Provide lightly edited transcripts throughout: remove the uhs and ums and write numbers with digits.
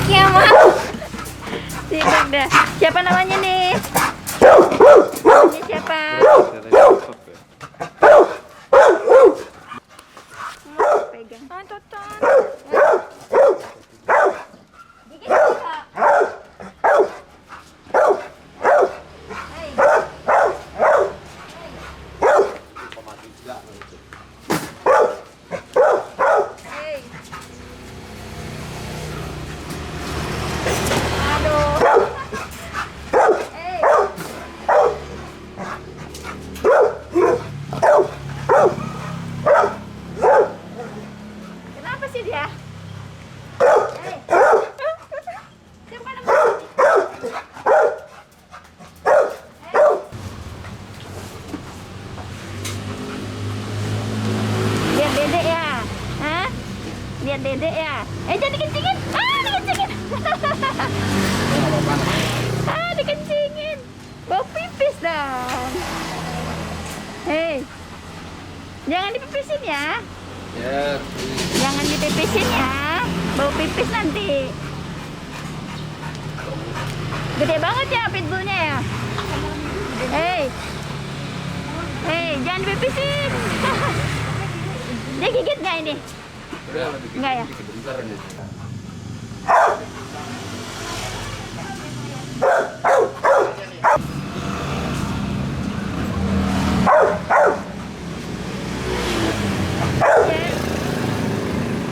Kiamat. Sibuk dah. Siapa namanya nih? Ini siapa? Pegang. Tonton. Gigit enggak? Lihat dedek ya. Jangan dikencingin. Dikencingin. Dikencingin. Bau pipis dong. Hei. Jangan dipipisin ya. Ya. Jangan dipipisin ya. Bau pipis nanti. Gede banget ya pitbullnya ya. Hei, jangan dipipisin. Dia gigit nggak ini? Enggak ya?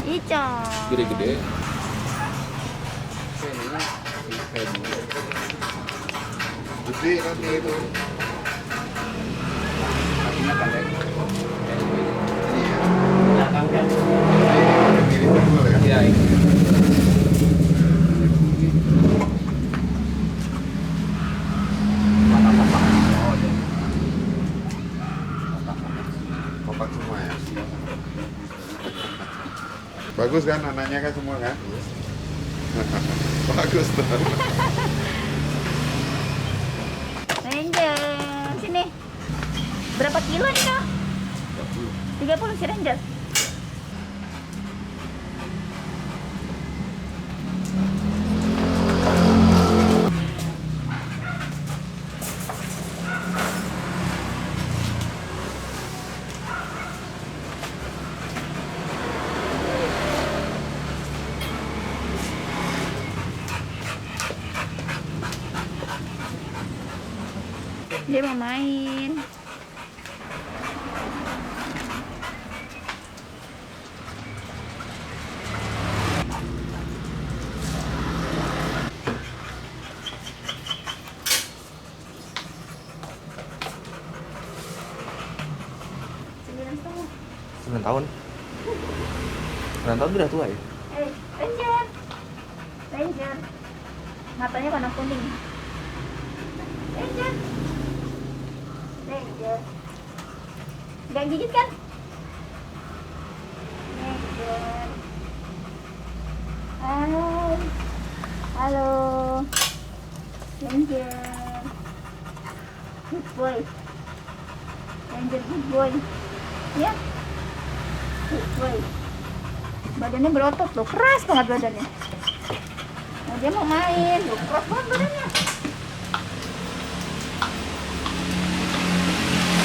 Icon. Gede-gede. Gede kan itu. Iya, ini. Kompak semua ya. Bagus kan anaknya kan semua kan? Bagus tuh. Ranger, sini. Berapa kilo nih kak? 30 si Ranger. Dia mau main. Sembilan tahun udah tua ya? Ranger. Matanya warna kuning. Ranger. Gak gigit kan? Ranger. Halo. Ranger. Good boy. Ranger good boy. Ya. Good boy. Badannya berotot loh, keras banget badannya. Nah, dia mau main, loh, keras banget badannya.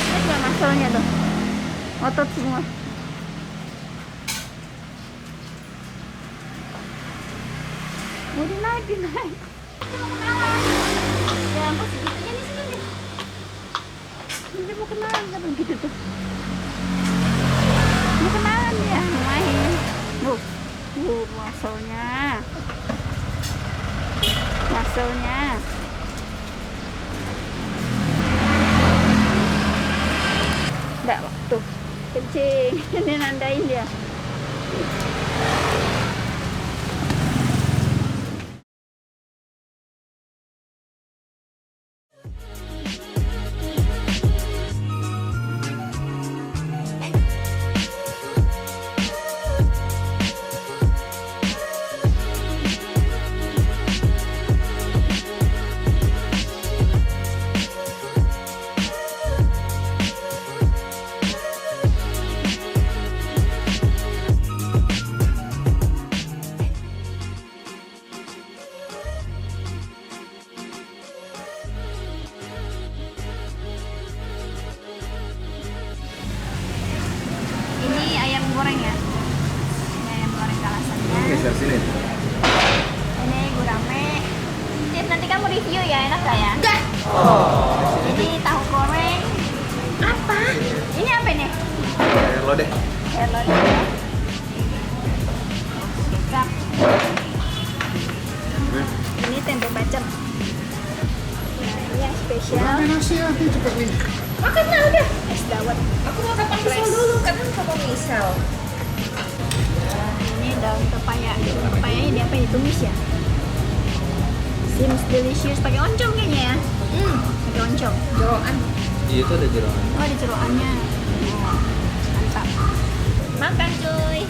Lihat nggak masalnya tuh, otot semua. Mau dinaik. Ya ampun, segitunya di sini nih. Dia mau kenalan kan begitu tuh. Mau kenalan ya, mau main. Masalnya. Enggak, tuh kencing. Ini nandain dia. Pacar sini. Ini gurame. Tit, nanti kamu review ya, enak gak ya? Enggak. Ini tahu goreng. Apa? Ini apa nih? Lo deh. Hello ya. Kecap. Ini tempe bacem. Nah, ini yang spesial. nasi nanti cepet nih. Makan lah udah. Es dawet. Aku mau makan pisau dulu, karena kamu misal. Ini daun pepaya. Pepayanya dia apa ditumis ya? Seems delicious. Pakai oncom kayaknya ya. Pakai oncom. Jeroan. Iya itu ada jeroan. Oh, ada jeroannya. Oh, mantap. Makan cuy.